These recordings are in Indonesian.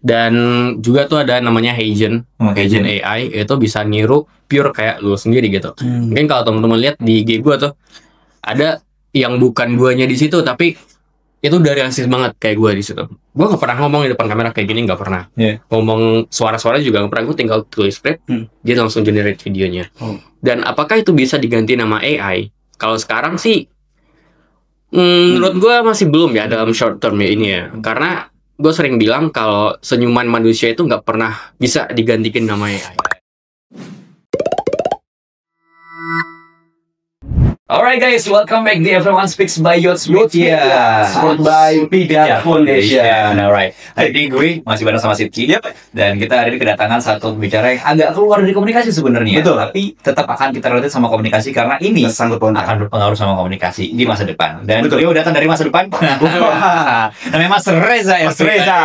Dan juga tuh ada namanya Heijen, Heijen AI, itu bisa niru pure kayak lu sendiri gitu. Mungkin kalau teman-teman lihat di IG gue tuh ada yang bukan guanya di situ, tapi itu udah realistis banget kayak gue di situ. Gue nggak pernah ngomong di depan kamera kayak gini, nggak pernah. Ngomong suara-suara juga nggak pernah. Gue tinggal tulis script, dia langsung generate videonya. Dan apakah itu bisa diganti nama AI? Kalau sekarang sih, menurut gue masih belum ya dalam short term ya ini ya. Karena gue sering bilang kalau senyuman manusia itu nggak pernah bisa digantikan nama AI. Alright guys, welcome back di Everyone Speaks by Yots Media, support by Pidat Foundation. Alright, hari ini gue masih bareng sama Sidki, dan kita hari ini kedatangan satu pembicara yang agak keluar dari komunikasi sebenarnya. Betul. Tapi tetap akan kita relate sama komunikasi karena ini akan berpengaruh sama komunikasi di masa depan. Dan beliau datang dari masa depan. Namanya Mas Reza. Mas Reza.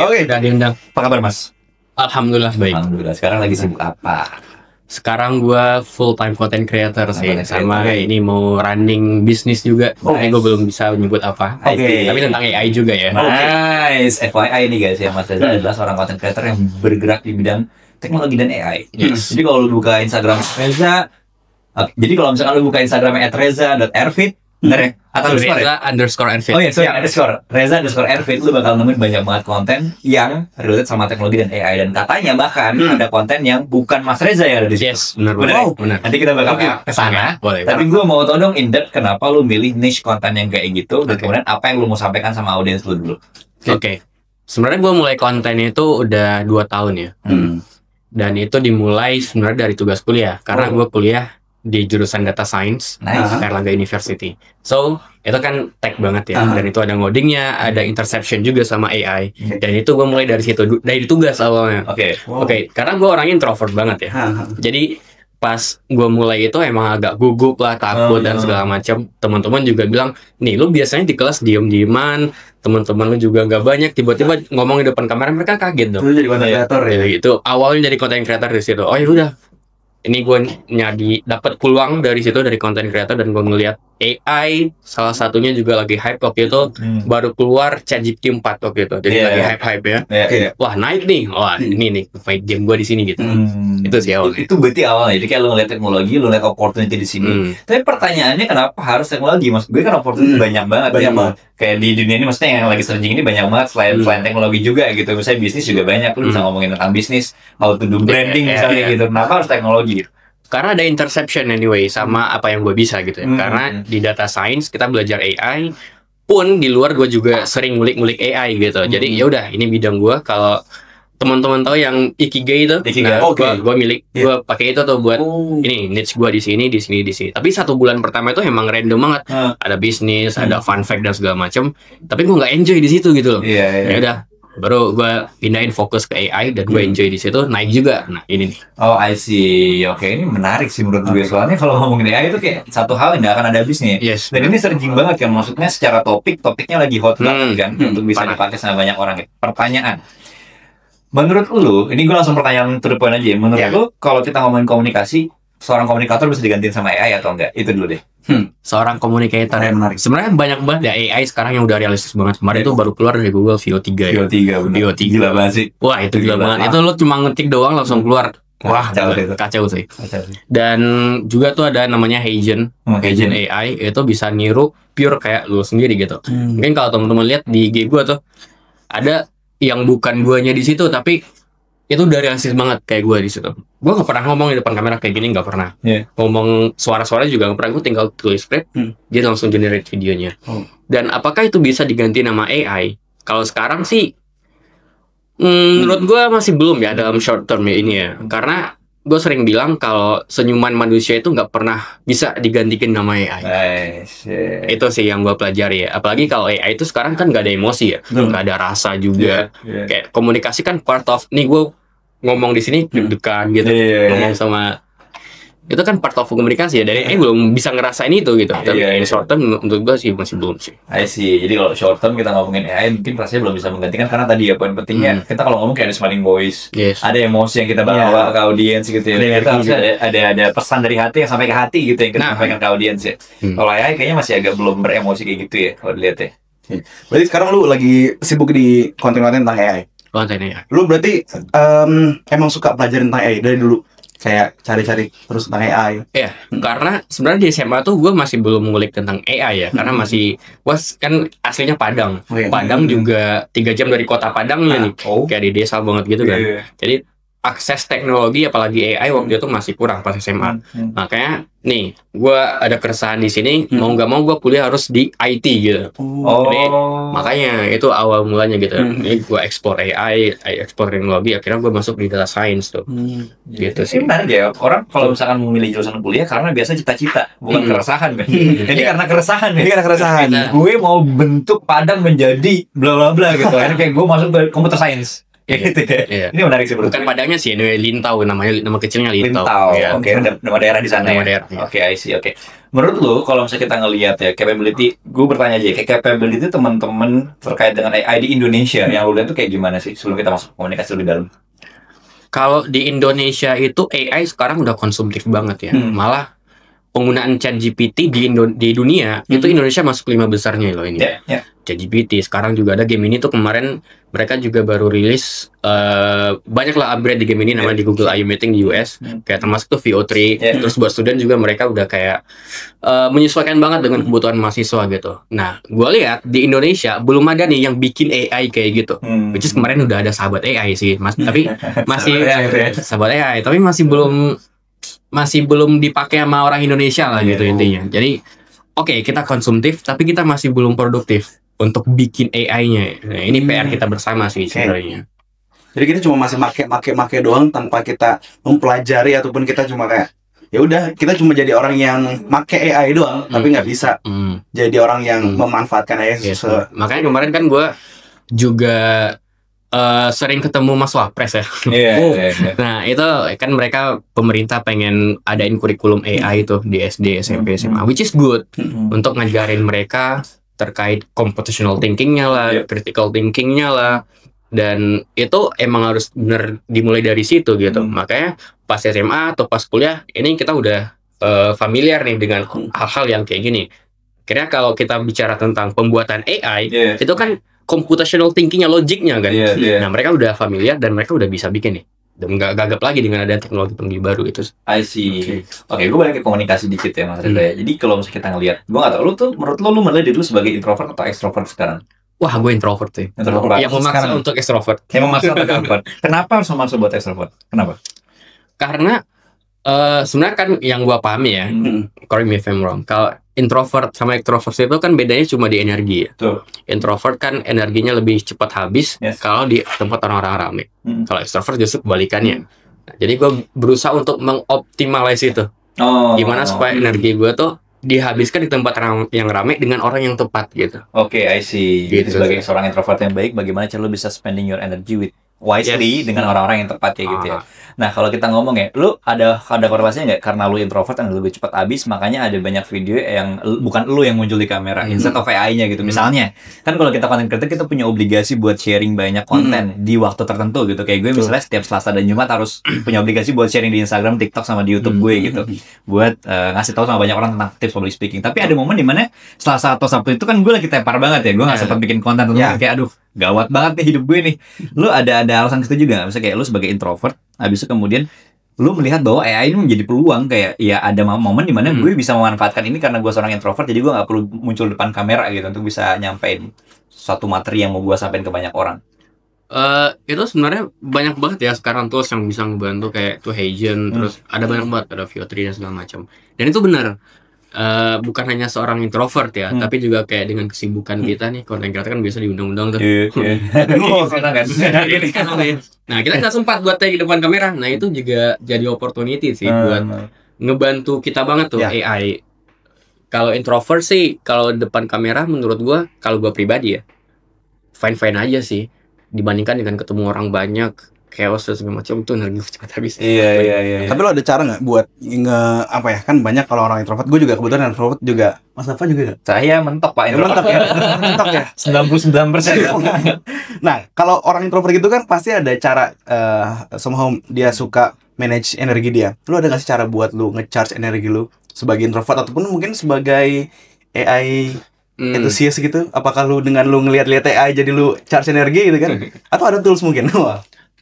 Oke, udah diundang. Apa kabar Mas? Alhamdulillah baik. Alhamdulillah. Sekarang lagi sibuk apa? Sekarang gue full time content creator sih, sama creator. ini mau running bisnis juga. Makanya gue belum bisa menyebut apa. Oke. Tapi tentang AI juga ya. Nice. FYI nih guys ya, Mas Reza adalah seorang content creator yang bergerak di bidang teknologi dan AI. Yes. Jadi kalau lu buka Instagram Reza, jadi kalau misalkan lu buka Instagram @reza.airfit, bener ya? Atau Reza_Airfit. Oh iya, sorry, Reza_Airfit, lu bakal nemuin banyak banget konten yang related sama teknologi dan AI. Dan katanya bahkan ada konten yang bukan Mas Reza yang ada di situ. Yes, benar. Bener. Nanti kita bakal ke sana. Boleh. Tapi gue mau tau dong in depth kenapa lu milih niche konten yang kayak gitu, dan kemudian apa yang lu mau sampaikan sama audiens lu dulu. Oke. Sebenarnya gue mulai konten itu udah 2 tahun ya. Dan itu dimulai sebenarnya dari tugas kuliah. Karena gue kuliah di jurusan Data Science, Airlangga University. So, itu kan tech banget ya. Dan itu ada ngodingnya, ada interception juga sama AI. Dan itu gue mulai dari situ, dari tugas awalnya. Oke, karena gue orangnya introvert banget ya. Jadi, pas gue mulai itu emang agak gugup lah, takut dan segala macam. Teman-teman juga bilang, nih lu biasanya di kelas diem-dieman, teman-teman lu juga nggak banyak, tiba-tiba ngomong di depan kamera, mereka kaget dong. Itu jadi content creator ya? Itu awalnya jadi content creator di situ. Oh ya udah, ini gue dapat peluang dari situ, dari content creator, dan gue ngeliat AI salah satunya juga lagi hype waktu itu. Baru keluar ChatGPT 4 waktu itu, jadi lagi hype ya. Wah naik nih, wah ini nih fight game gue di sini gitu. Itu sih awalnya. Itu berarti awalnya, jadi kayak lu ngeliat teknologi, lu ngeliat opportunity di sini. Tapi pertanyaannya kenapa harus teknologi? Mas gue kan opportunity banyak banget. Kayak di dunia ini, maksudnya yang lagi searching ini banyak banget selain teknologi juga gitu. Misalnya bisnis juga banyak, lu bisa ngomongin tentang bisnis, how to do branding misalnya gitu. Kenapa harus teknologi? Karena ada interception anyway sama apa yang gue bisa gitu ya. Karena di data science kita belajar AI, pun di luar gue juga sering ngulik-ngulik AI gitu. Jadi ya udah, ini bidang gue. Kalau teman-teman tahu yang Ikigai itu, gue pakai itu tuh buat ini niche gue di sini. Tapi 1 bulan pertama itu emang random banget. Ada bisnis, ada fun fact dan segala macam. Tapi gue nggak enjoy di situ gitu loh. Ya udah, baru gue pindahin fokus ke AI dan gue enjoy di situ, naik juga. Nah ini nih. Oh I see. Oke, ini menarik sih menurut gue. Soalnya kalau ngomongin AI itu kayak satu hal yang nggak akan ada habisnya. Dan ini searching banget kan. Maksudnya secara topiknya lagi hot banget kan, untuk bisa dipakai sama banyak orang. Pertanyaan, menurut lu, ini gue langsung pertanyaan to the point aja ya. Menurut lu, kalau kita ngomongin komunikasi, seorang komunikator bisa digantiin sama AI atau enggak? Itu dulu deh. Seorang komunikator yang menarik. Sebenarnya banyak banget ya AI sekarang yang udah realistis banget. Kemarin itu baru keluar dari Google VO3 ya. VO3 gila banget sih. Wah itu gila banget. Itu lo cuma ngetik doang langsung keluar. Wah kacau sih. Dan juga tuh ada namanya Heijen, Heijen AI, itu bisa niru pure kayak lu sendiri gitu. Mungkin kalau teman-teman lihat di IG gue tuh ada yang bukan guanya di situ, tapi itu udah realistis banget kayak gue di situ. Gue nggak pernah ngomong di depan kamera kayak gini, nggak pernah. Ngomong suara-suara juga nggak pernah. Gue tinggal tulis script, dia langsung generate videonya. Dan apakah itu bisa diganti nama AI? Kalau sekarang sih, menurut gue masih belum ya dalam short term ya ini ya. Karena gue sering bilang kalau senyuman manusia itu nggak pernah bisa digantikan nama AI. Itu sih yang gue pelajari ya. Apalagi kalau AI itu sekarang kan nggak ada emosi ya, nggak ada rasa juga. Kayak komunikasi kan part of, nih gue ngomong di sini deg-degan gitu, ngomong sama, itu kan part of komunikasi ya. Dari belum bisa ngerasain itu gitu. Tapi in short term untuk gue sih masih belum sih. I see. Jadi kalau short term kita ngomongin AI mungkin rasanya belum bisa menggantikan, karena tadi ya poin pentingnya kita kalau ngomong kayak ada smiling voice, ada emosi yang kita bawa ke audiens gitu ya. Kita harusnya ada pesan dari hati yang sampai ke hati gitu yang kita sampaikan ke audiens ya. Kalau AI kayaknya masih agak belum beremosi kayak gitu ya kalau dilihat ya. Berarti sekarang lu lagi sibuk di konten-konten tentang AI. Kontennya. Lu berarti emang suka pelajarin tentang AI dari dulu? Kayak cari-cari terus tentang AI. Iya, karena sebenarnya di SMA tuh gue masih belum ngulik tentang AI ya, karena masih kan aslinya Padang. Padang juga 3 jam dari kota Padangnya nih, kayak di desa banget gitu kan. Jadi akses teknologi apalagi AI waktu itu masih kurang pas SMA. Makanya nih, gue ada keresahan di sini, mau nggak mau gue kuliah harus di IT gitu. Jadi, makanya itu awal mulanya gitu. Jadi gue explore AI, explore teknologi, akhirnya gue masuk di data science tuh. Gitu sih. Menarik ya, orang kalau misalkan memilih jurusan kuliah karena biasa cita-cita, bukan keresahan kan. Jadi karena keresahan ya. Karena keresahan. Gue mau bentuk Padang menjadi bla bla bla gitu. Akhirnya kayak gue masuk ke computer science. Ya gitu ya. Iya. Ini menarik sih. Bukan Padangnya sih, ini Lintau namanya, nama kecilnya Lintau. Ya. Oke, nama daerah di sana. Nama Ya. daerah. Oke, I see. Oke. Menurut lu kalau misalnya kita ngelihat ya capability, gue bertanya aja, kayak capability teman-teman terkait dengan AI di Indonesia yang lu lihat tuh kayak gimana sih sebelum kita masuk komunikasi lebih dalam? Kalau di Indonesia itu AI sekarang udah konsumtif banget ya. Malah penggunaan ChatGPT di dunia itu Indonesia masuk 5 besarnya loh ini. ChatGPT sekarang juga ada game ini tuh kemarin mereka juga baru rilis banyak lah upgrade di game ini namanya di Google I/O Meeting di US kayak termasuk tuh VO3 terus buat student juga mereka udah kayak menyesuaikan banget dengan kebutuhan mahasiswa gitu. Nah, gue lihat di Indonesia belum ada nih yang bikin AI kayak gitu. Which is kemarin udah ada sahabat AI sih, tapi masih sahabat AI, tapi masih belum dipakai sama orang Indonesia lah gitu intinya. Jadi oke, kita konsumtif tapi kita masih belum produktif untuk bikin AI-nya. Nah, ini PR kita bersama sih sebenarnya. Jadi kita cuma masih make doang tanpa kita mempelajari ataupun kita cuma kayak ya udah kita cuma jadi orang yang make AI doang tapi nggak bisa jadi orang yang memanfaatkan AI. Makanya kemarin kan gue juga sering ketemu Mas Wapres ya. Nah itu kan mereka pemerintah pengen adain kurikulum AI itu di SD, SMP, SMA, which is good untuk ngajarin mereka terkait computational thinkingnya lah, critical thinkingnya lah, dan itu emang harus bener dimulai dari situ gitu. Makanya pas SMA atau pas kuliah ini kita udah familiar nih dengan hal-hal yang kayak gini. Kira kalau kita bicara tentang pembuatan AI itu kan computational thinkingnya, logiknya kan. Nah mereka udah familiar dan mereka udah bisa bikin nih. Dan nggak gagap lagi dengan ada teknologi berbaru itu. I see. Oke, gue balik ke komunikasi dikit ya Mas Reza ya. Jadi kalau misalnya kita ngelihat, gue nggak tahu lu tuh menurut lu melihat diri lu sebagai introvert atau extrovert sekarang? Wah, gue introvert sih. Yang memaksa untuk extrovert. Yang memaksa untuk extrovert. Kenapa harus memaksa buat extrovert? Kenapa? Karena sebenarnya kan yang gue pahami ya, correct me if I'm wrong, kalau introvert sama extrovert itu kan bedanya cuma di energi ya. Introvert kan energinya lebih cepat habis kalau di tempat orang-orang ramai. Kalau extrovert justru kebalikannya. Nah, jadi gue berusaha untuk mengoptimalize itu. Gimana supaya energi gue tuh dihabiskan di tempat yang ramai dengan orang yang tepat gitu. Oke, I see. Gitu. Sebagai seorang introvert yang baik, bagaimana cara lo bisa spending your energy with wisely dengan orang-orang yang tepat ya gitu ya. Nah kalau kita ngomong ya, lu ada korelasinya nggak karena lu introvert dan lebih cepat habis, makanya ada banyak video yang bukan lu yang muncul di kamera, instead of AI-nya gitu. Misalnya, kan kalau kita content creator kita punya obligasi buat sharing banyak konten di waktu tertentu gitu. Kayak gue misalnya setiap Selasa dan Jumat harus punya obligasi buat sharing di Instagram, TikTok sama di YouTube gue gitu, buat ngasih tahu sama banyak orang tentang tips public speaking. Tapi ada momen dimana Selasa atau Sabtu itu kan gue lagi tepar banget ya, gue nggak sempat bikin konten tentang kayak aduh gawat banget nih hidup gue nih. Lu ada alasan itu juga nggak? Misalnya kayak lu sebagai introvert, habis itu kemudian lu melihat bahwa AI ini menjadi peluang, kayak ya ada momen dimana gue bisa memanfaatkan ini karena gue seorang introvert, jadi gue nggak perlu muncul depan kamera gitu untuk bisa nyampein suatu materi yang mau gue sampein ke banyak orang. Itu sebenarnya banyak banget ya sekarang tools yang bisa ngebantu kayak tuh Heijen, terus ada banyak banget, ada VO3 dan segala macam. Dan itu benar. Bukan hanya seorang introvert ya, tapi juga kayak dengan kesibukan kita nih, konten kreator kan biasa diundang-undang tuh. Nah kita nggak sempat buat tag di depan kamera. Nah itu juga jadi opportunity sih buat ngebantu kita banget tuh AI. Kalau introvert sih, kalau depan kamera menurut gua, kalau gua pribadi ya fine-fine aja sih, dibandingkan dengan ketemu orang banyak, chaos dan segala macam, tuh energi cepat habis. Iya. Tapi lo ada cara nggak buat apa ya, kan banyak kalau orang introvert, gue juga kebetulan introvert juga. Mas Nafa juga? Saya mentok Pak introvert. Mentok ya. 99%. Nah kalau orang introvert gitu kan pasti ada cara somehow dia suka manage energi dia. Lo ada nggak sih cara buat lo ngecharge energi lo sebagai introvert ataupun mungkin sebagai AI entusias gitu? Apakah lu dengan lu ngeliat-liat AI jadi lu charge energi gitu kan? Atau ada tools mungkin?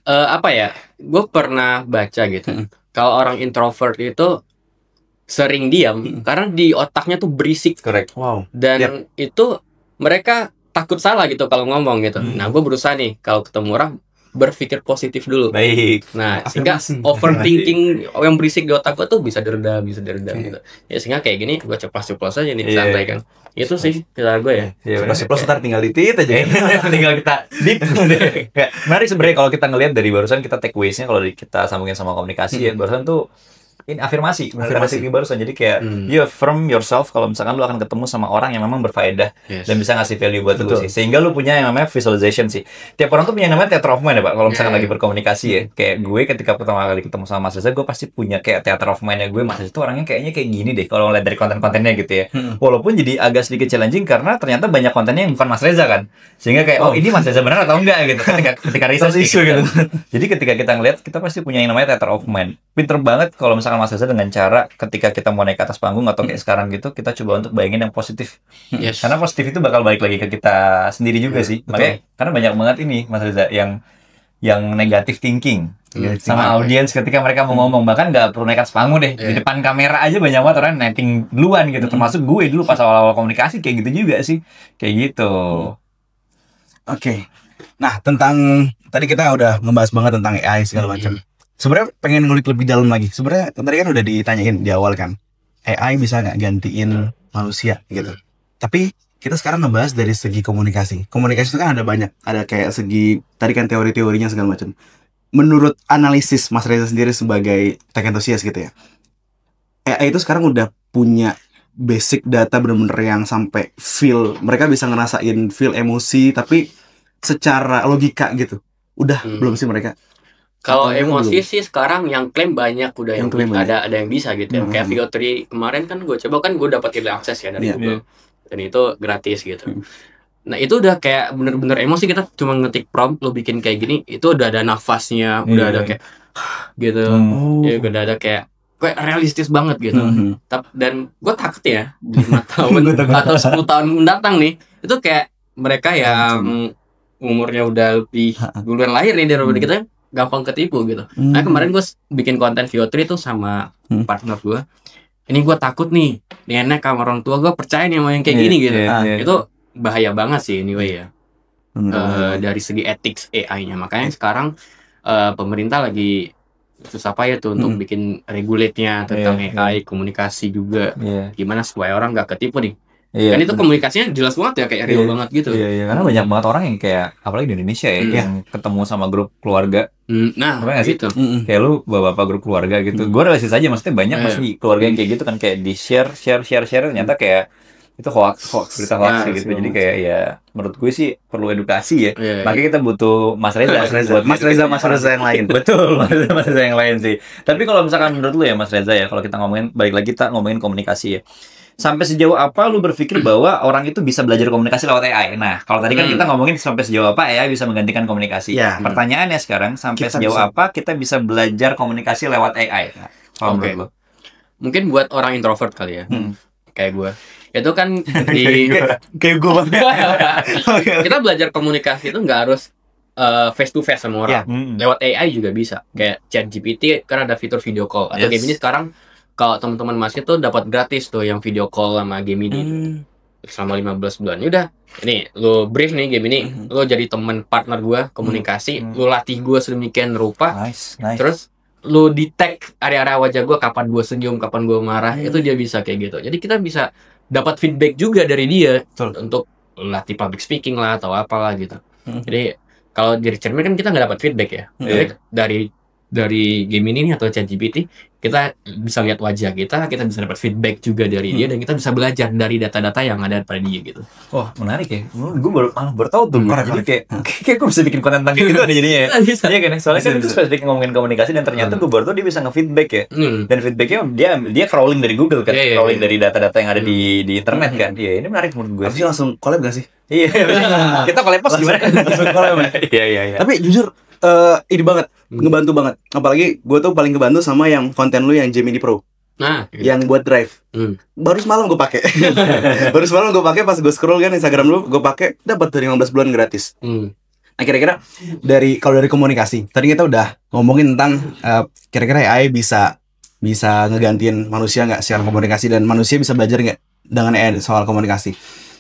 Apa ya? Gue pernah baca gitu. Kalau orang introvert itu sering diam karena di otaknya tuh berisik. Correct. Wow. Dan itu mereka takut salah gitu kalau ngomong gitu. Nah, gue berusaha nih kalau ketemu orang berpikir positif dulu. Baik. Nah, sehingga overthinking yang berisik di otak gue tuh bisa diredam gitu. Ya sehingga kayak gini gue ceplos aja nih santai kan. Itu sih cara gue ya. Ceplos ntar tinggal ditit aja. Tinggal kita deep. Menarik sebenarnya kalau kita ngelihat dari barusan kita take ways-nya kalau kita sambungin sama komunikasi ya. Barusan tuh ini afirmasi barusan, jadi kayak you affirm yourself kalau misalkan lu akan ketemu sama orang yang memang berfaedah dan bisa ngasih value buat lu sih, sehingga lu punya yang namanya visualization sih. Tiap orang tuh punya yang namanya theater of mind ya Pak, kalau misalkan lagi berkomunikasi ya. Kayak gue ketika pertama kali ketemu sama Mas Reza, gue pasti punya kayak theater of mind-nya gue. Mas Reza tuh orangnya kayaknya kayak gini deh kalau ngeliat dari konten-kontennya gitu ya. Walaupun jadi agak sedikit challenging karena ternyata banyak kontennya yang bukan Mas Reza kan, sehingga kayak ini Mas Reza benar atau enggak gitu ketika research gitu. Jadi ketika kita ngeliat, kita pasti punya yang namanya theater of mind. Pinter banget kalau misalkan Mas Reza dengan cara ketika kita mau naik ke atas panggung atau kayak sekarang gitu, kita coba untuk bayangin yang positif. Karena positif itu bakal balik lagi ke kita sendiri juga sih. Makanya karena banyak banget ini Mas Reza yang negative thinking sama audiens ketika mereka mau ngomong, bahkan nggak perlu naik atas panggung deh, di depan kamera aja banyak banget orang netting duluan gitu. Termasuk gue dulu pas awal-awal komunikasi kayak gitu juga sih, kayak gitu. Oke. Nah, tentang tadi kita udah ngebahas banget tentang AI segala macam. Sebenarnya pengen ngulik lebih dalam lagi. Sebenarnya tadi kan udah ditanyain di awal kan, AI bisa nggak gantiin manusia gitu. Tapi kita sekarang ngebahas dari segi komunikasi. Komunikasi itu kan ada banyak. Ada kayak segi tadi kan teori-teorinya segala macam. Menurut analisis Mas Reza sendiri sebagai tech enthusiast gitu ya, AI itu sekarang udah punya basic data bener-bener yang sampai feel, mereka bisa ngerasain feel emosi tapi secara logika gitu. Udah belum sih mereka? Kalau emosi sih sekarang yang klaim banyak udah yang ada yang bisa gitu ya. Kayak Fiotri kemarin kan gue coba kan gue dapat early access ya dari Google. Dan itu gratis gitu. Nah, itu udah kayak bener-bener emosi, kita cuma ngetik prompt lo bikin kayak gini, itu udah ada nafasnya, udah ada kayak gitu. Ya udah ada kayak realistis banget gitu. Dan gue takut ya 5 tahun atau 10 tahun mendatang nih, itu kayak mereka yang umurnya udah lebih duluan lahir nih daripada kita, gampang ketipu gitu. Nah, kemarin gue bikin konten Fiotri tuh sama partner gue. Ini gue takut nih, nenek sama orang tua gue percaya nih sama yang kayak gini gitu. Itu bahaya banget sih anyway ya. Dari segi ethics AI-nya. Makanya sekarang pemerintah lagi susah payah tuh untuk bikin regulate-nya tentang AI, komunikasi juga. Gimana supaya orang gak ketipu nih. Kan itu komunikasinya jelas banget ya, kayak real banget gitu. Karena banyak banget orang yang kayak, apalagi di Indonesia ya, yang ketemu sama grup keluarga. Nah, gitu. Kayak lu bapak-bapak grup keluarga gitu. Gue realistis aja, maksudnya banyak masih keluarga yang kayak gitu kan, kayak di share ternyata kayak itu hoax berita hoax gitu. Jadi kayak ya menurut gue sih perlu edukasi ya. Makanya kita butuh Mas Reza yang lain. Betul, Mas Reza yang lain sih. Tapi kalau misalkan menurut lu ya Mas Reza ya, kalau kita ngomongin balik lagi kita ngomongin komunikasi ya. Sampai sejauh apa lu berpikir bahwa orang itu bisa belajar komunikasi lewat AI? Nah, kalau tadi kan kita ngomongin sampai sejauh apa AI bisa menggantikan komunikasi. Pertanyaannya sekarang, sampai sejauh apa kita bisa belajar komunikasi lewat AI? Menurut lu? Mungkin buat orang introvert kali ya. Kayak gue. Itu kan kayak gue banget. Kita belajar komunikasi itu nggak harus face to face sama orang. Lewat AI juga bisa. Kayak ChatGPT kan ada fitur video call. Atau game ini sekarang kalau teman-teman masih tuh dapat gratis tuh yang video call sama game ini selama 15 bulan. Udah, ini lu brief nih game ini, lu jadi teman partner gua komunikasi, lu latih gua sedemikian rupa. Nice. Terus lu detect area-area wajah gua, kapan gua senyum, kapan gua marah, itu dia bisa kayak gitu. Jadi kita bisa dapat feedback juga dari dia untuk latih public speaking lah atau apalah gitu. Jadi kalau dari cermin kan kita nggak dapat feedback ya. Dari game ini atau ChatGPT, kita bisa lihat wajah kita bisa dapat feedback juga dari dia, dan kita bisa belajar dari data-data yang ada pada dia gitu. Wah, menarik ya. Gue baru tahu tuh. Jadi kayak gue bisa bikin konten tentang gitu ada jadinya ya. Iya kan? Soalnya kan itu spesifik ngomongin komunikasi, dan ternyata gue baru tahu dia bisa nge-feedback ya. Dan feedbacknya dia crawling dari Google kan, crawling dari data-data yang ada di internet kan. Iya, ini menarik menurut gue. Tapi langsung collab gak sih? Iya. Kita collab gimana? Langsung collab. Iya. Tapi jujur ini banget, ngebantu banget. Apalagi gue tuh paling kebantu sama yang konten lu yang Gemini Pro. Nah, yang buat drive. Baru semalam gue pakai. Pas gue scroll kan Instagram lu, gue pakai dapat 15 bulan gratis. Nah, kira-kira kalau dari komunikasi, tadi kita udah ngomongin tentang kira-kira AI bisa ngegantiin manusia nggak secara komunikasi, dan manusia bisa belajar nggak dengan AI soal komunikasi.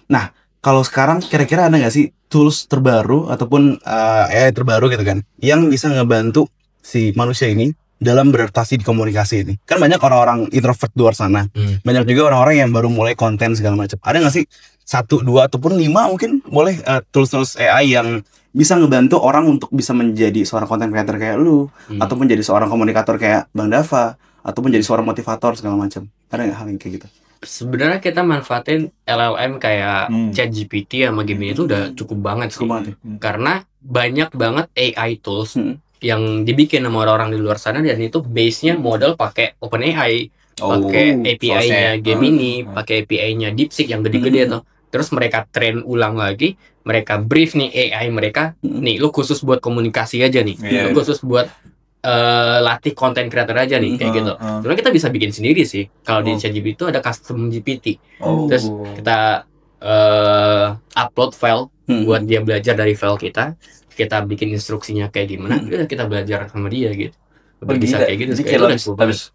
Nah, kalau sekarang kira-kira ada nggak sih tools terbaru ataupun AI terbaru gitu kan yang bisa ngebantu si manusia ini dalam beradaptasi di komunikasi ini? Kan banyak orang-orang introvert di luar sana, banyak juga orang-orang yang baru mulai konten segala macam. Ada nggak sih 1, 2 ataupun 5 mungkin boleh tools AI yang bisa ngebantu orang untuk bisa menjadi seorang content creator kayak lu, ataupun jadi seorang komunikator kayak Bang Dava, ataupun jadi seorang motivator segala macam? Ada nggak hal yang kayak gitu? Sebenarnya kita manfaatin LLM kayak ChatGPT sama Gemini itu udah cukup banget sih. Karena banyak banget AI tools yang dibikin sama orang-orang di luar sana, dan itu base-nya model pakai OpenAI, pakai API-nya Gemini, pakai API-nya DeepSeek yang gede-gede tuh. Terus mereka train ulang lagi, mereka brief nih AI mereka, nih lu khusus buat komunikasi aja nih, lu khusus buat latih content creator aja nih, kayak gitu. Sebenarnya kita bisa bikin sendiri sih. Kalau di ChatGPT itu ada custom GPT. Terus kita upload file buat dia belajar dari file kita. Kita bikin instruksinya kayak gimana, udah kita belajar sama dia gitu. Bisa kayak gitu. Jadi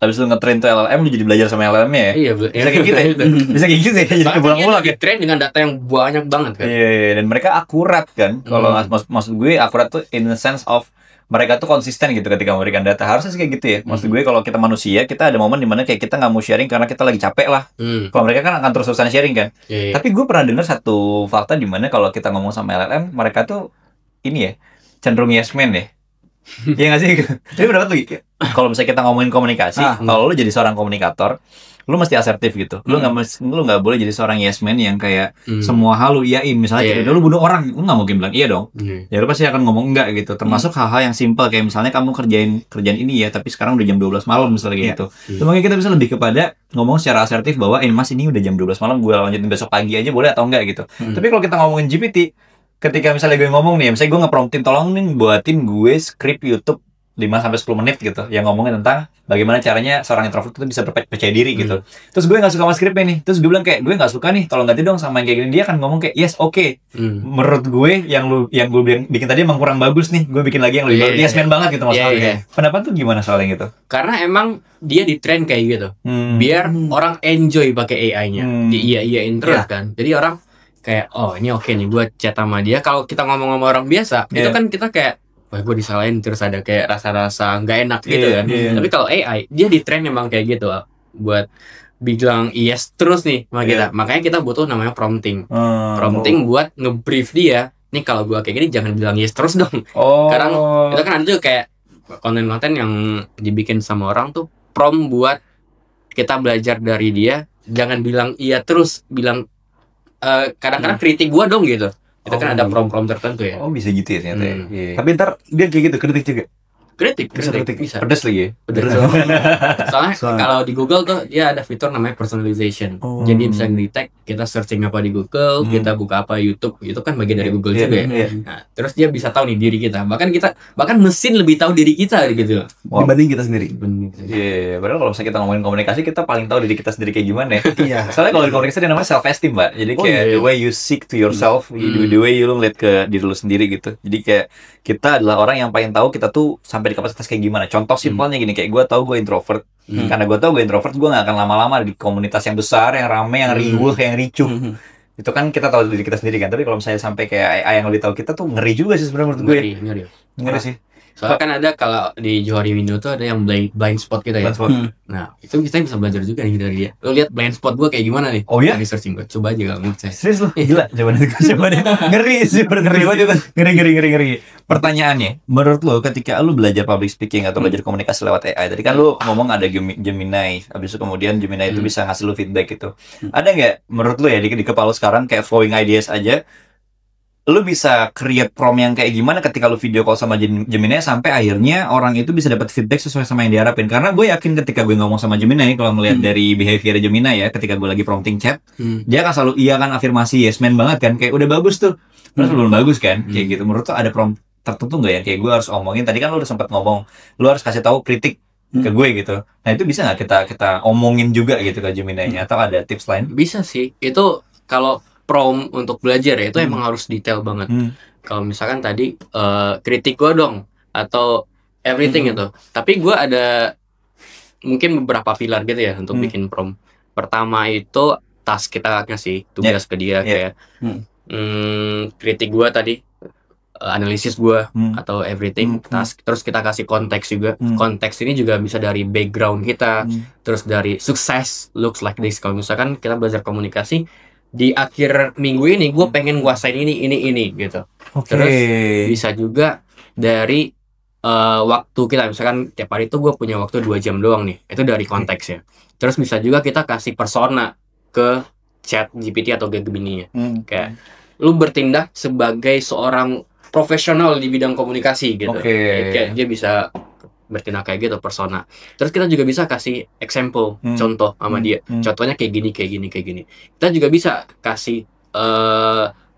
habis lu nge-train tuh LLM, lu jadi belajar sama LLM-nya ya? Iya, bisa kayak gitu ya? Bisa kayak gitu ya? Jadi pulang-pulang ya? Train dengan data yang banyak banget kan? Iya, dan mereka akurat kan? Kalau maksud gue akurat tuh in the sense of mereka tuh konsisten gitu ketika memberikan data. Harusnya sih kayak gitu ya. Maksud gue kalau kita manusia, kita ada momen dimana kayak kita nggak mau sharing karena kita lagi capek lah. Kalau mereka kan akan terus-terusan sharing kan. Tapi gue pernah dengar satu fakta dimana kalau kita ngomong sama LLM, mereka tuh ini ya, cenderung yes man ya. Iya nggak sih? Jadi pendapat lu, kalau misalnya kita ngomongin komunikasi, kalau lu jadi seorang komunikator, lu mesti asertif gitu. Lu nggak boleh jadi seorang yes man yang kayak semua hal lu iyain. Misalnya lu bunuh orang, lu nggak mungkin bilang iya dong. Ya lu pasti akan ngomong enggak gitu. Termasuk hal-hal yang simple kayak misalnya kamu kerjaan ini ya, tapi sekarang udah jam 12 malam misalnya gitu. Makanya kita bisa lebih kepada ngomong secara asertif bahwa mas ini udah jam 12 malam, gue lanjutin besok pagi aja boleh atau enggak gitu. Tapi kalau kita ngomongin GPT, ketika misalnya gue ngomong nih, misalnya gue nge-promptin tolong nih buatin gue skrip YouTube 5-10 menit gitu yang ngomongin tentang bagaimana caranya seorang introvert itu bisa percaya diri gitu. Terus gue nggak suka sama skripnya nih, terus gue bilang kayak gue nggak suka nih, tolong ganti dong sama yang kayak gini. Dia akan ngomong kayak yes oke. Menurut gue yang gue bikin tadi emang kurang bagus nih, gue bikin lagi yang lebih bagus. Yes man banget gitu maksudnya. Pendapat tuh gimana soalnya gitu? Karena emang dia di train kayak gitu, biar orang enjoy pakai AI-nya, iya-iyain terus kan. Jadi orang kayak oh ini oke nih, gue chat sama dia. Kalau kita ngomong sama orang biasa, itu kan kita kayak wah gue disalahin, terus ada kayak rasa-rasa nggak enak gitu kan. Tapi kalau AI dia di train memang kayak gitu buat bilang yes terus nih sama kita. Makanya kita butuh namanya prompting. Prompting buat ngebrief dia. Nih kalau gue kayak gini jangan bilang yes terus dong. Karena itu kan ada tuh kayak konten-konten yang dibikin sama orang tuh prompt buat kita belajar dari dia. Jangan bilang iya terus, bilang kadang-kadang kritik gua dong gitu. Itu kan ada prom-prom tertentu ya. Oh bisa gitu ya ternyata. Tapi ntar dia kayak gitu kritik juga. Kritik. Bisa. Pedes lagi. Pedes. Soalnya kalau di Google tuh dia ada fitur namanya personalization. Jadi bisa nge-detect kita searching apa di Google, kita buka apa YouTube, itu kan bagian dari Google juga ya. Nah, terus dia bisa tahu nih diri kita. Bahkan mesin lebih tahu diri kita gitu. Dibanding kita sendiri. Iya, padahal kalau misalnya kita ngomongin komunikasi, kita paling tahu diri kita sendiri kayak gimana ya. Iya. Soalnya kalau di komunikasi dia namanya self esteem, Mbak. Jadi kayak the way you seek to yourself, the way you ngeliat ke diri lu sendiri gitu. Jadi kayak kita adalah orang yang paling tahu kita tuh sampai di kapasitas kayak gimana. Contoh simpelnya gini, kayak gue tahu gue introvert. Karena gue tahu gue introvert, gue gak akan lama-lama di komunitas yang besar, yang rame, yang riuh, yang ricuh. Itu kan kita tahu diri kita sendiri kan. Tapi kalau misalnya sampai kayak AI yang lebih tahu kita tuh ngeri juga sih sebenarnya menurut gue. Ngeri sih. Soalnya kan ada kalau di Johari Window tuh ada yang blind spot kita ya. Nah, itu kita bisa belajar juga nih dari dia. Lo lihat blind spot gua kayak gimana nih? Oh iya? Di searching gua. Coba aja kalau menurut saya. Serius lo? Gila, coba deh. Ngeri sih, ngeri. Pertanyaannya, menurut lo ketika lo belajar public speaking atau belajar komunikasi lewat AI, tadi kan lo ngomong ada Gemini, habis itu kemudian Gemini itu bisa ngasih lo feedback gitu. Ada nggak menurut lo ya di kepala lo sekarang kayak flowing ideas aja, lu bisa create prompt yang kayak gimana ketika lu video call sama Gemini sampai akhirnya orang itu bisa dapat feedback sesuai sama yang diharapin? Karena gue yakin ketika gue ngomong sama Gemini, kalau melihat dari behavior Gemini ya, ketika gue lagi prompting chat, dia akan selalu iya kan, afirmasi, yes man banget kan, kayak udah bagus tuh, terus belum bagus kan, kayak gitu. Menurut tuh ada prompt tertentu nggak ya, kayak gue harus omongin, tadi kan lu udah sempat ngomong, lu harus kasih tahu kritik ke gue gitu. Nah itu bisa nggak kita omongin juga gitu ke Gemini-nya, atau ada tips lain? Bisa sih. Itu kalau prompt untuk belajar ya itu emang harus detail banget. Kalau misalkan tadi kritik gue dong atau everything itu. Tapi gue ada mungkin beberapa pilar gitu ya untuk bikin prompt. Pertama itu task kita ngasih tugas ke dia kayak kritik gue tadi, analisis gue atau everything task, terus kita kasih konteks juga. Konteks ini juga bisa dari background kita, terus dari sukses looks like this. Kalau misalkan kita belajar komunikasi di akhir minggu ini gue pengen nguasain ini gitu. Terus bisa juga dari waktu kita, misalkan tiap hari itu gue punya waktu 2 jam doang nih, itu dari konteks ya. Terus bisa juga kita kasih persona ke chat GPT atau Gemini-nya. Kayak lu bertindak sebagai seorang profesional di bidang komunikasi gitu. Kayak dia bisa bertindak kayak gitu, persona. Terus kita juga bisa kasih example, contoh sama dia. Contohnya kayak gini. Kita juga bisa kasih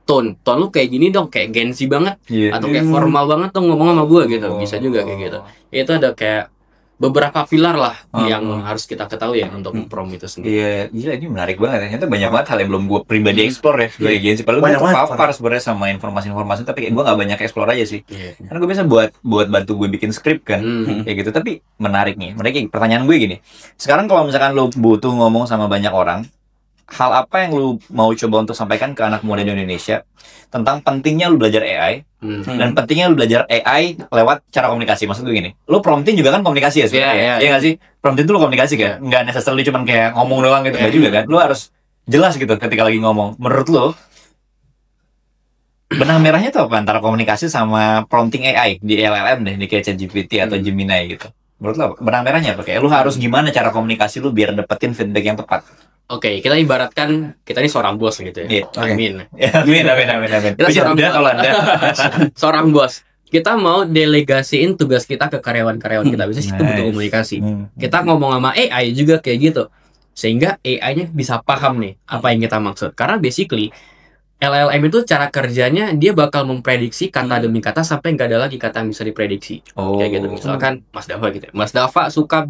tone lu kayak gini dong, kayak gengsi banget, atau kayak formal banget dong ngomong sama gue gitu. Bisa juga kayak gitu. Itu ada kayak beberapa pilar lah yang harus kita ketahui ya untuk prompt itu sendiri. Iya, gila ini menarik banget. Ternyata banyak banget hal yang belum gue pribadi explore ya sebagai agensi. Padahal gue terpapar sebenarnya sama informasi-informasi, tapi kayak gue nggak banyak explore aja sih. Karena gue biasa buat bantu gue bikin skrip kan, kayak gitu. Tapi menarik nih. Pertanyaan gue gini. Sekarang kalau misalkan lo butuh ngomong sama banyak orang, hal apa yang lu mau coba untuk sampaikan ke anak muda di Indonesia tentang pentingnya lu belajar AI dan pentingnya lu belajar AI lewat cara komunikasi? Maksud gue gini, lu prompting juga kan komunikasi ya sebenarnya, iya nggak sih? Prompting itu lu komunikasi kan, nggak necessarily cuma kayak ngomong doang gitu, nggak juga kan? Lu harus jelas gitu ketika lagi ngomong. Menurut lu benang merahnya tuh apa antara komunikasi sama prompting AI di LLM deh, di kayak ChatGPT atau Gemini gitu? Menurut lu benang merahnya apa? Kayak lu harus gimana cara komunikasi lu biar dapetin feedback yang tepat? Oke, kita ibaratkan kita ini seorang bos gitu ya. Amin. Amin. Kita seorang bos. Kita mau delegasiin tugas kita ke karyawan-karyawan kita. Bisa itu butuh komunikasi. Kita ngomong sama AI juga kayak gitu. Sehingga AI-nya bisa paham nih apa yang kita maksud. Karena basically LLM itu cara kerjanya dia bakal memprediksi kata demi kata sampai nggak ada lagi kata yang bisa diprediksi. Kayak gitu. Misalkan Mas Dava gitu. Mas Dava suka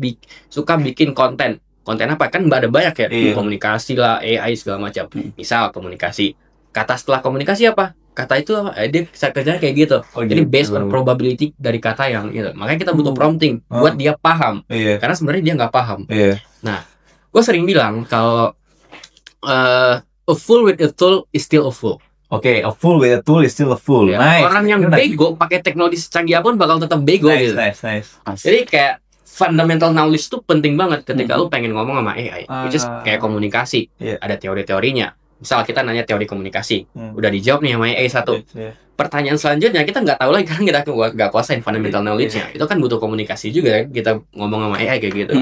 bikin konten apa kan ada banyak ya, komunikasi lah, AI segala macam. Misal komunikasi, kata setelah komunikasi apa? Kata itu dia kerjanya kayak gitu. Jadi based on probability dari kata yang gitu. Makanya kita butuh prompting buat dia paham. Karena sebenarnya dia nggak paham. Nah, gue sering bilang kalau a fool with a tool is still a fool. A fool with a tool is still a fool. Nice. Orang yang bego pakai teknologi secanggih apapun bakal tetap bego gitu. Nice. Jadi kayak fundamental knowledge itu penting banget ketika lu pengen ngomong sama AI, which is kayak komunikasi. Ada teori-teorinya. Misal kita nanya teori komunikasi, udah dijawab nih sama AI satu. Pertanyaan selanjutnya kita nggak tahu lagi karena kita nggak kuasain fundamental knowledge-nya. Itu kan butuh komunikasi juga kan, kita ngomong sama AI kayak gitu.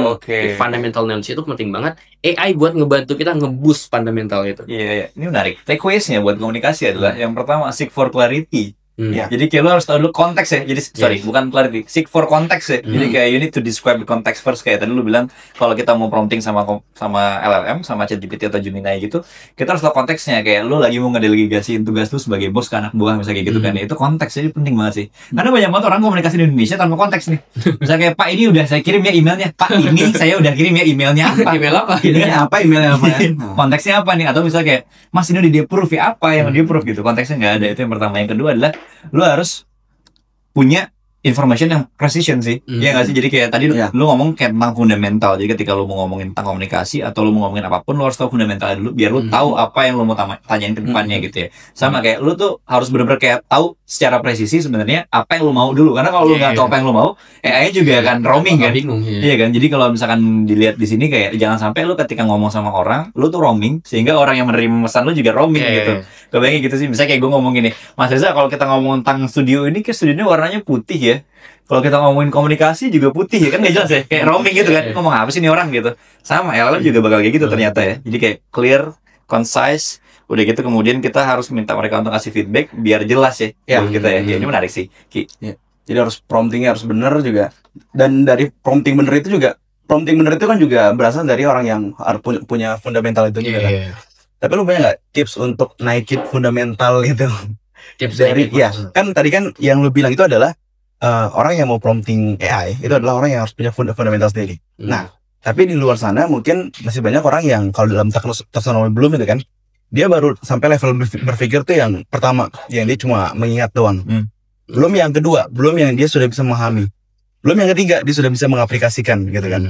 Fundamental knowledge itu penting banget. AI buat ngebantu kita nge-boost fundamental itu. Iya. Ini menarik. Takeaways-nya buat komunikasi adalah yang pertama, seek for clarity. Jadi kayak lu harus tahu dulu konteks ya. Jadi bukan clarity, seek for konteks ya. Jadi kayak you need to describe the context first. Kayak tadi lu bilang kalau kita mau prompting sama LLM, sama ChatGPT atau Gemini gitu, kita harus tahu konteksnya. Kayak lu lagi mau ngedelegasiin tugas lu sebagai bos ke anak buah misalnya kayak gitu kan. Itu konteks, jadi penting banget sih. Karena banyak banget orang komunikasi di Indonesia tanpa konteks nih. Misalnya kayak Pak ini udah saya kirim ya emailnya. Pak ini saya udah kirim ya emailnya apa? Emailnya apa? Konteksnya apa nih? Atau misalnya kayak Mas ini udah di-approve ya, apa yang di-approve gitu. Konteksnya nggak ada. Itu yang pertama. Yang kedua adalah lu harus punya information yang precision sih. Iya nggak sih? Jadi kayak tadi lu ngomong kayak tentang fundamental. Jadi ketika lu mau ngomongin tentang komunikasi atau lu mau ngomongin apapun, lu harus tahu fundamental dulu biar lu tahu apa yang lu mau tanyain ke depannya gitu ya. Sama kayak lu tuh harus benar-benar kayak tahu secara presisi sebenarnya apa yang lu mau dulu. Karena kalau lu nggak tahu apa yang lu mau, AI juga akan roaming kan. Iya kan? Jadi kalau misalkan dilihat di sini kayak jangan sampai lu ketika ngomong sama orang, lu tuh roaming sehingga orang yang menerima pesan lu juga roaming gitu. Kebayang gitu sih. Misalnya kayak gue ngomong gini, Mas Reza kalau kita ngomong tentang studio ini, kayak studionya warnanya putih ya. Kalau kita ngomongin komunikasi juga putih ya kan, nggak jelas ya, kayak roaming gitu kan, ngomong apa sih nih orang gitu. Sama LLM juga bakal kayak gitu ternyata ya. Jadi kayak clear, concise, udah gitu kemudian kita harus minta mereka untuk kasih feedback biar jelas ya buat kita ya. Ini menarik sih, Ki. Jadi harus promptingnya harus benar juga. Dan dari prompting benar itu kan juga berasal dari orang yang harus punya fundamental itu juga kan. Tapi lu punya nggak tips untuk naikin fundamental itu? Tips dari kan tadi kan yang lu bilang itu adalah orang yang mau prompting AI itu adalah orang yang harus punya fundamental sendiri. Nah, tapi di luar sana mungkin masih banyak orang yang kalau dalam taksonomi belum itu kan, dia baru sampai level berpikir tuh yang pertama, yang dia cuma mengingat doang. Belum yang kedua, belum yang dia sudah bisa memahami. Belum yang ketiga, dia sudah bisa mengaplikasikan gitu kan.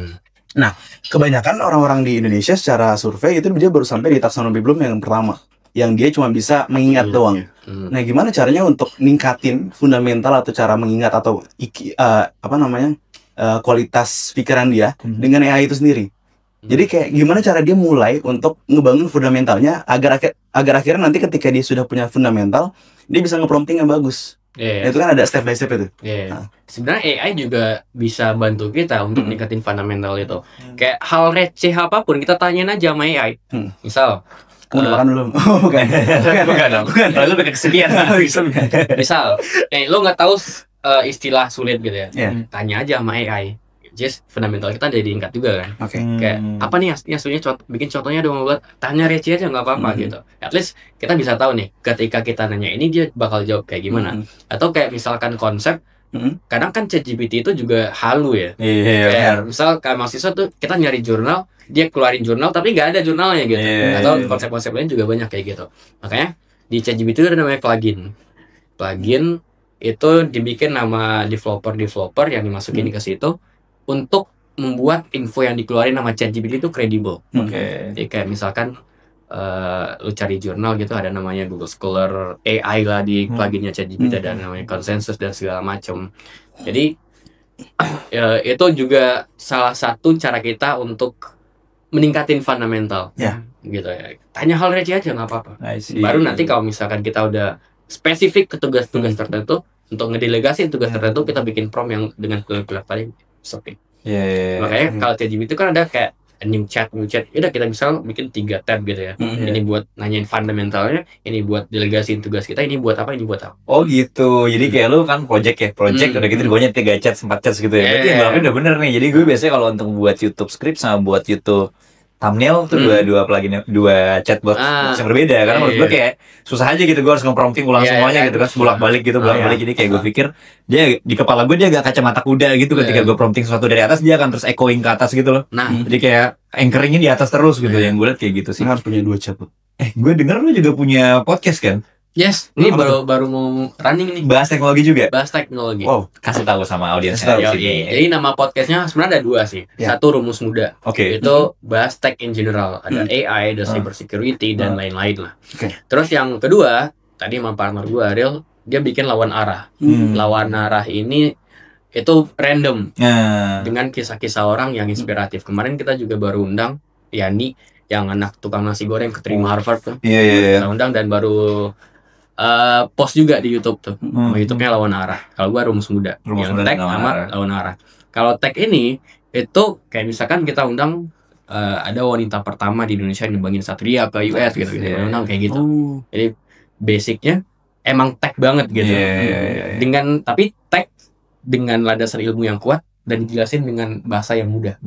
Nah, kebanyakan orang-orang di Indonesia secara survei itu dia baru sampai di taksonomi belum yang pertama, yang dia cuma bisa mengingat doang. Nah, gimana caranya untuk ningkatin fundamental atau cara mengingat atau kualitas pikiran dia dengan AI itu sendiri? Jadi kayak gimana cara dia mulai untuk ngebangun fundamentalnya agar akhirnya nanti ketika dia sudah punya fundamental, dia bisa ngeprompting yang bagus. Itu kan ada step by step itu. Nah. Sebenarnya AI juga bisa bantu kita untuk ningkatin fundamental itu. Kayak hal receh apapun kita tanyain aja sama AI. Misal, kamu udah makan belum? Bukan. Lalu pakai kesepian. Misal, lo nggak tahu istilah sulit gitu ya. Tanya aja sama AI. Just fundamental kita jadi diingkat juga kan. Kayak apa nih aslinya bikin contohnya dong, buat tanya receh aja nggak apa-apa gitu. At least kita bisa tahu nih ketika kita nanya ini dia bakal jawab kayak gimana. Atau kayak misalkan konsep, kadang kan ChatGPT itu juga halu ya. Kayak misal kayak mahasiswa tuh kita nyari jurnal, dia keluarin jurnal tapi nggak ada jurnalnya gitu. Atau konsep-konsep lain juga banyak kayak gitu. Makanya di ChatGPT itu ada namanya plugin. Plugin itu dibikin nama developer yang dimasukin ke situ untuk membuat info yang dikeluarin sama ChatGPT itu kredibel. Jadi kayak misalkan lu cari jurnal gitu, ada namanya Google Scholar AI lah di pluginnya ChatGPT, ada namanya Consensus dan segala macam. Jadi itu juga salah satu cara kita untuk meningkatin fundamental. Gitu ya. Tanya hal receh aja nggak apa-apa. Baru nanti kalau misalkan kita udah spesifik ke tugas-tugas tertentu, untuk ngedelegasiin tugas tertentu, kita bikin prompt yang dengan kuliah tadi. Makanya kalau ChatGPT itu kan ada kayak new chat, udah kita bisa bikin 3 tab gitu ya. Ini buat nanyain fundamentalnya, ini buat delegasiin tugas kita, ini buat apa. Oh gitu, jadi kayak lu kan project udah gitu dibuatnya 3 chat, 4 chat gitu ya. Berarti yang ngelakuin udah bener nih. Jadi gue biasanya kalau untuk buat YouTube script sama buat YouTube thumbnail tuh dua chatbot yang berbeda, karena menurut gue kayak susah aja gitu, gue harus nge-prompting ulang semuanya gitu kan, bolak-balik. Jadi kayak gue pikir dia di kepala gue dia agak kacamata kuda gitu, ketika gue prompting sesuatu dari atas dia akan terus echoing ke atas gitu loh. Jadi kayak anchoringnya di atas terus gitu. Yang gue liat kayak gitu sih. Harus punya 2 chatbot. Gue denger lu juga punya podcast kan? Yes, ini baru mau running nih. Bahas teknologi juga? Bahas teknologi. Wow, kasih tahu sama audiensnya. Jadi nama podcastnya sebenarnya ada 2 sih. Satu Rumus Muda. Itu bahas tech in general. Ada AI, ada cyber security dan lain-lain lah. Terus yang kedua, tadi sama partner gue Ariel, dia bikin lawan arah. Lawan arah ini itu random dengan kisah-kisah orang yang inspiratif. Kemarin kita juga baru undang Yani, yang anak tukang nasi goreng keterima Harvard tuh. Kita undang dan baru post juga di YouTube tuh. YouTube-nya Lawan Arah. Kalau gua Rumus Muda. Yang tag sama Lawan Arah. Kalau tag ini itu kayak misalkan kita undang ada wanita pertama di Indonesia yang nyumbangin Satria ke US gitu. Undang kayak gitu. Jadi basicnya emang tag banget gitu. Dengan tapi tag dengan landasan ilmu yang kuat dan dijelasin dengan bahasa yang mudah.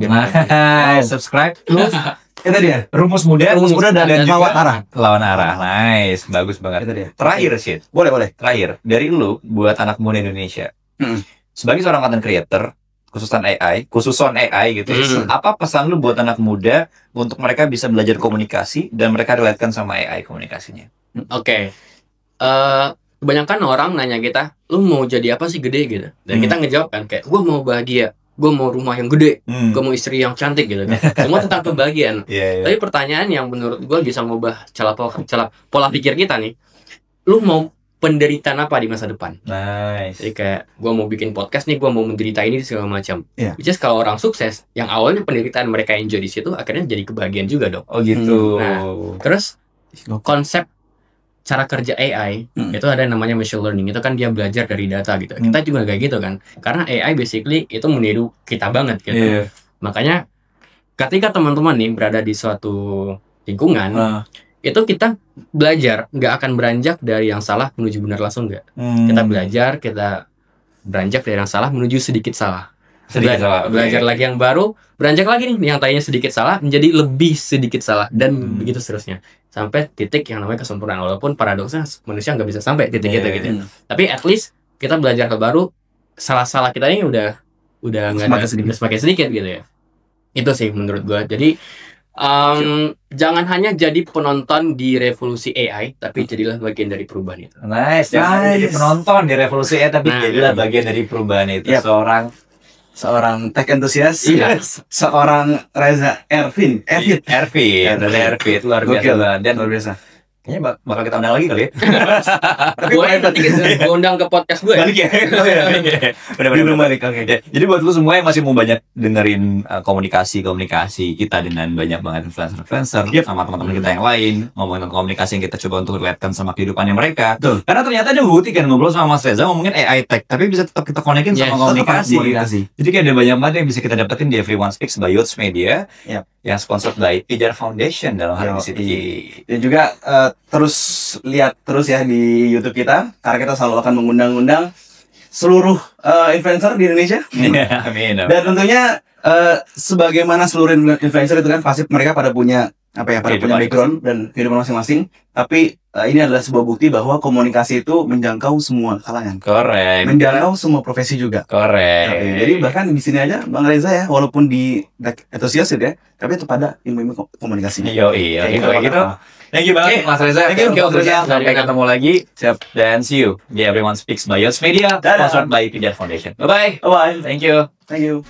Subscribe. Terus itu dia Rumus Muda dan Lawan Arah. Nice, bagus banget. Itu dia. Terakhir sih. Boleh. Terakhir dari lu buat anak muda Indonesia. Sebagai seorang content creator, khususan AI gitu. Apa pesan lu buat anak muda untuk mereka bisa belajar komunikasi dan mereka relatekan sama AI komunikasinya? Kebanyakan orang nanya kita, lu mau jadi apa sih gede gitu. Dan kita ngejawab kan kayak, gua mau bahagia, gue mau rumah yang gede, gue mau istri yang cantik gitu kan. Semua tentang kebahagiaan. Tapi pertanyaan yang menurut gue bisa mengubah pola pikir kita nih, lu mau penderitaan apa di masa depan? Jadi kayak gue mau bikin podcast nih, gue mau menderita ini segala macam. Which is kalau orang sukses, yang awalnya penderitaan mereka enjoy di situ, akhirnya jadi kebahagiaan juga dong. Oh gitu. Nah, terus konsep cara kerja AI itu ada namanya machine learning. Itu kan dia belajar dari data gitu. Kita juga kayak gitu kan. Karena AI basically itu meniru kita banget gitu. Makanya ketika teman-teman nih berada di suatu lingkungan, itu kita belajar nggak akan beranjak dari yang salah menuju benar langsung nggak. Kita belajar, kita beranjak dari yang salah menuju sedikit salah. Belajar lagi yang baru, beranjak lagi nih yang tadinya sedikit salah menjadi lebih sedikit salah dan begitu seterusnya sampai titik yang namanya kesempurnaan. Walaupun paradoksnya manusia nggak bisa sampai titik itu gitu. Tapi at least kita belajar hal baru, salah-salah kita ini udah nggak ada, semakin sedikit gitu ya. Itu sih menurut gua. Jadi jangan hanya jadi penonton di revolusi AI, tapi jadilah bagian dari perubahan itu. Nice. Jangan jadi penonton di revolusi AI, tapi jadilah bagian dari perubahan itu. Seorang tech enthusiast, seorang Reza Ervin itu luar biasa dan luar biasa. Kayaknya bakal kita undang lagi kali ya. Tapi gue undang ke podcast gue. Balik ya. Benar-benar balik. Oke. Jadi buat lu semua yang masih mau banyak dengerin komunikasi kita dengan banyak banget influencer sama teman-teman kita yang lain, ngomongin komunikasi yang kita coba untuk relatekan sama kehidupannya mereka. Karena ternyata ada bukti kan ngobrol sama Mas Reza ngomongin AI tech, tapi bisa tetap kita konekin sama komunikasi. Jadi kayak ada banyak banget yang bisa kita dapetin di Everyone Speaks by Youth Media. Yang sponsored by Pijar Foundation dalam hal ini. Dan juga terus lihat terus ya di YouTube kita, karena kita selalu akan mengundang-undang seluruh influencer di Indonesia. Amin. Dan tentunya sebagaimana seluruh influencer itu kan pasti mereka pada punya punya background dan kehidupan masing-masing. Tapi ini adalah sebuah bukti bahwa komunikasi itu menjangkau semua kalangan. Korek. Menjangkau semua profesi juga. Korek. Jadi bahkan di sini aja Bang Reza ya, walaupun di enthusiast ya, tapi itu pada ilmu komunikasi. Iya gitu. Thank you banget Mas Reza. Thank you Mas Reza. Sampai ketemu lagi. Siap. Dan see you di Everyone Speaks by Youth Media, sponsored by Pijar Foundation. Bye bye. Bye bye. Thank you. Thank you.